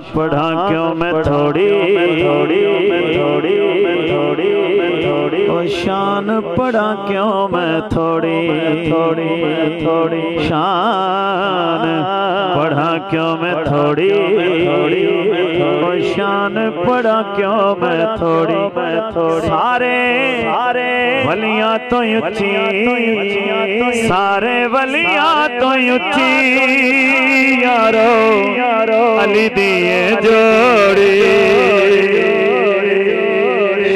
पढ़ा क्यों मैं थोड़ी ओ शान पढ़ा क्यों मैं थोड़ी शान पढ़ा क्यों मैं थोड़ी ओ शान पढ़ा क्यों मैं थोड़ी सारे वलियां तो उच्ची सारे वलियां तो उच्ची यारो अली दिए जोड़ी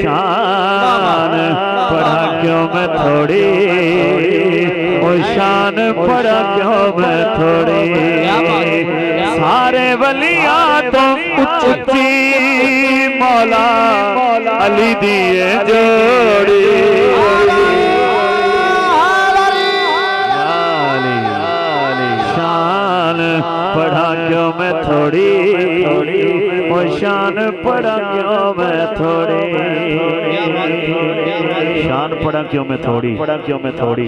शान पढ़ा क्यों मैं थोड़ी ओ शान पढ़ा क्यों मैं थोड़ी सारे वलियां तो उच्ची मौला अली दिए जोड़ी शान पढ़ा क्यों मैं थोड़ी ओ शान पढ़ा क्यों मैं थोड़ी शान पढ़ा क्यों मैं थोड़ी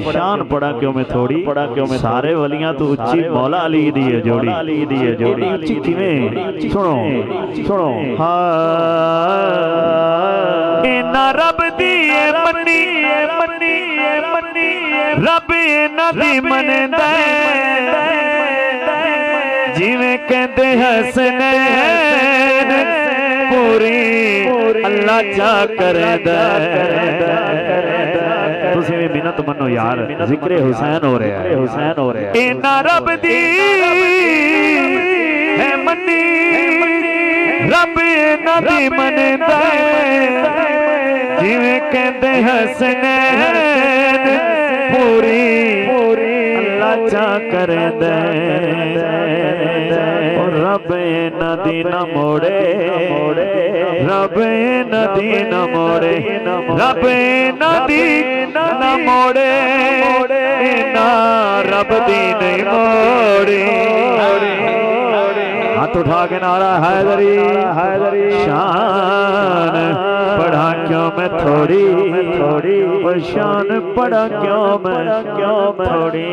शान पढ़ा क्यों मैं थोड़ी सारे वलियां तो उच्ची मौला अली दिए जोड़ी उच्ची किवें सुनो इना रब दिए मन्नी रब इना दी मनदा जिवें कहंदे हसनैन पूरी अल्लाह चा करदा तुसीं भी मिन्नत मनो यार जिक्र हुसैन हो रहा है इना रब दी है मन्नी रब इना दी मनदा जिवें कहंदे हसनैन पूरी अल्लाह चा करदा रब नदी न मोड़े रब नदी न मोड़े रब नदी न मोड़े ना रब दी नहीं मोड़े हाथ उठा के नारा हैदरी शान पढ़ा क्यों मैं थोड़ी शान पढ़ा क्यों मैं थोड़ी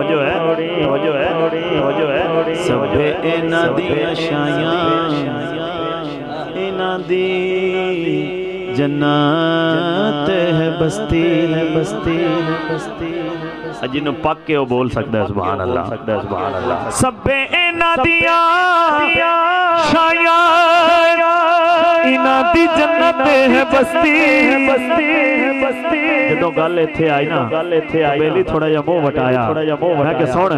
जो है सबे इना दी शायां इना दी जन्नत है बस्ती जिन्हों पक के वो बोल सकता है सुभान अल्लाह सबे इना दिया शायां इना दी जन्नत है बस्ती जो गल इत्थे आई ना बेली थोड़ा जा मुंह वटाया मैं के सुन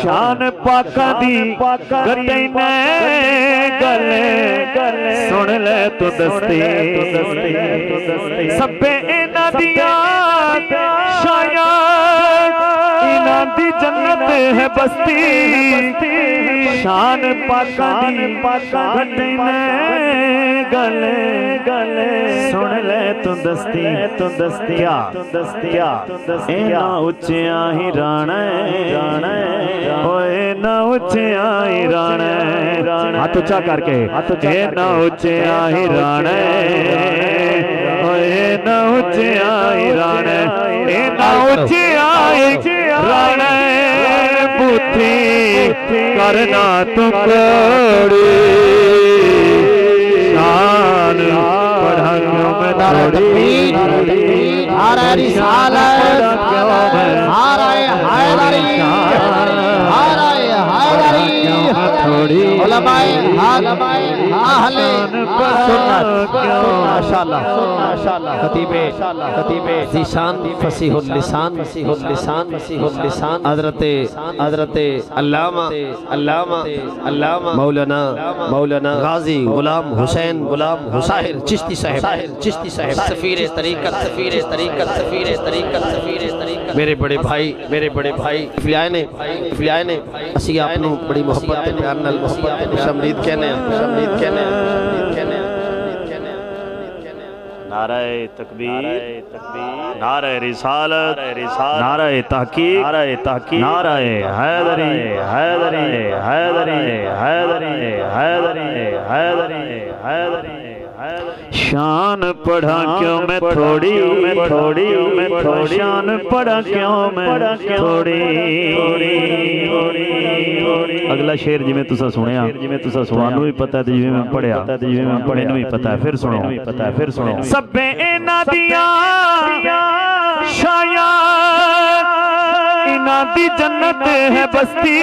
शान पाका दी गते ने गले सुन ले तू दस्ती सबे इना दिया शायां इना दी जन्नत है बस्ती शान पाका दी गते ने गले सुन ले तू दस्ती ना उच्चिया ही राणा ओए ना उच्चिया ही राणा हाथ उच्चा करके ना उच्चिया ही राणा ओए ना उच्चिया ही राणा ना उच्चिया ही राणा पुत्री करना तू कोड़ी शान पढ़ा क्यों मैं थोड़ी नारे रिसालत नारे हैदरी थोड़ी उलमाए अहले सुन्नत माशाअल्लाह खतीबे ज़ीशान फसीहुल लिसान हज़रत अल्लामा मौलाना गाजी गुलाम हुसैन हुसैन चिश्ती साहब सफीर तरीक़त मेरे बड़े भाई फिलियाए ने असी आपनू बड़ी मोहब्बत प्यार नाल शमरीद कहने नारे तकबीर नारे रिसालत नारे तहकीक नारे हैदरी शान पढ़ा क्यों मैं थोड़ी शान पढ़ा क्यों मैं थोड़ी। अगला शेर जिवें तुसा सुनिया तुहानू भी पता जिवें मैं पढ़िया मैनू भी पता है। फिर सुनो सब्बे इन्हां दियां शायाद इन्हां दी जन्नत है बस्ती।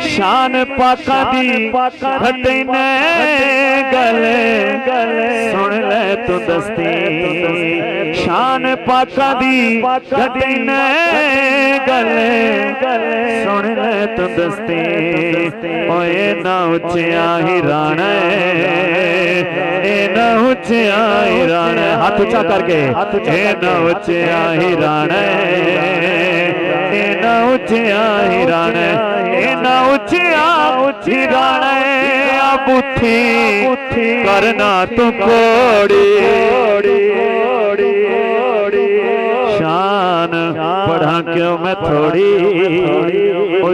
शान पाका दी घटे ने गले सुन ले तू दस्ती। शान पाका दी घटे ने गले सुन ले तू दस्ती। ओए ना उच्चिया ही राणा ए ना उच्चिया ही राणा। हाथ ऊंचा करके ए ना उच्चिया ही राणा ए ना उच्चिया ही राणा ना उचिया राणा बुथी करना तू कोड़ी। शान पढ़ा क्यों मैं थोड़ी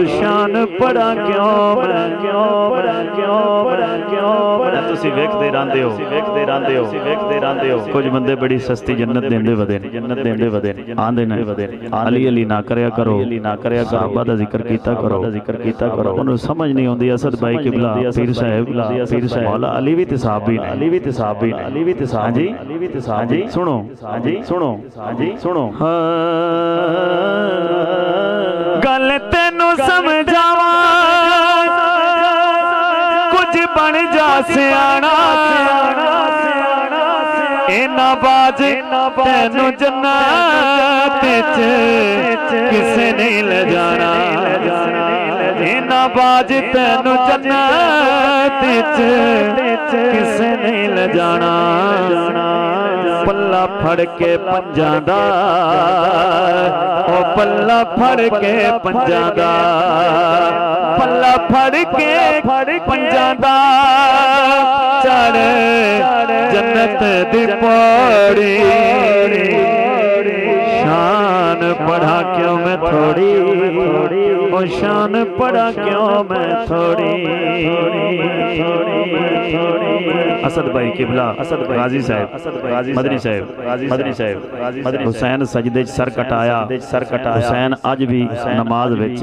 शान पढ़ा क्यों तुसी वेखदे रहंदे हो कुछ बंदे बड़ी सस्ती जन्नत देंदे वदे आंदे ने अली अली ना करया करो साहबा दा जिक्र कीता करो उन्हें समझ नहीं आती। असद भाई किबला पीर साहब मौला अली भी तसाबी जी सुनो गल तेनू समझावा कुछ बन जा सियाणा। इना बाज तेनू जन्नत किसे नहीं ले जाना। इना बाज तेनू जन्नत किसे नहीं ले जाना। पल्ला फड़ के पंजां दा ओ पल्ला फड़ के पंजां दा पल्ला फड़ के पंजां दा चढ़ जन्नत दी पौड़ी। शान पढ़ा क्यों मैं थोड़ी ओ शान पढ़ा क्यों मैं थोड़ी। असद भाई किबला गाजी साहब मदनी साहब हुसैन सजदे सर कटाया हुसैन अज भी नमाज विच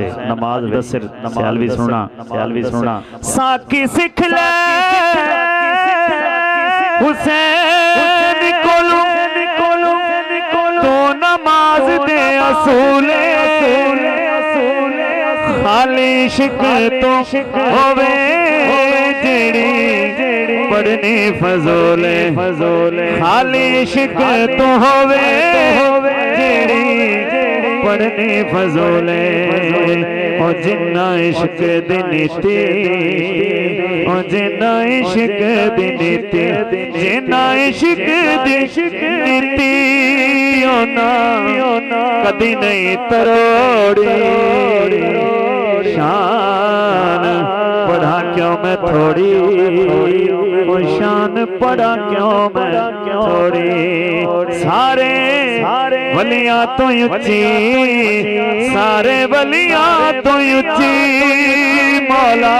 सियालवी सुनना साकी सिख ले हुसैन कोलू तो नमाज दे असूले खाली इश्क तो होवे जेड़ी पढ़नी फजोले खाली इश्क तो होवे जेड़ी पढ़नी फजोले। ओ जिन्ना इश्क दी नीति ओ जिन्ना इश्क दी नीति जिन्ना इश्क दी नीति ओना कदी नहीं तरोड़ी। शान पढ़ा क्यों मैं थोड़ी शान पढ़ा क्यों मैं थोड़ी। सारे वलियां तो उच्ची सारे वलियां तो उच्ची मौला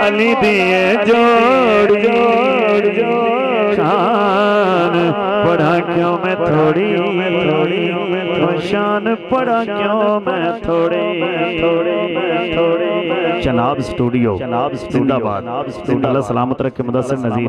अली दिए जोड़ शान पढ़ा क्यों मैं थोड़ी शान पढ़ा क्यों मैं थोड़ी। जनाब स्टूडियो जिंदाबाद। अल्लाह सलामत रखे मुदस्सिर नज़ीर।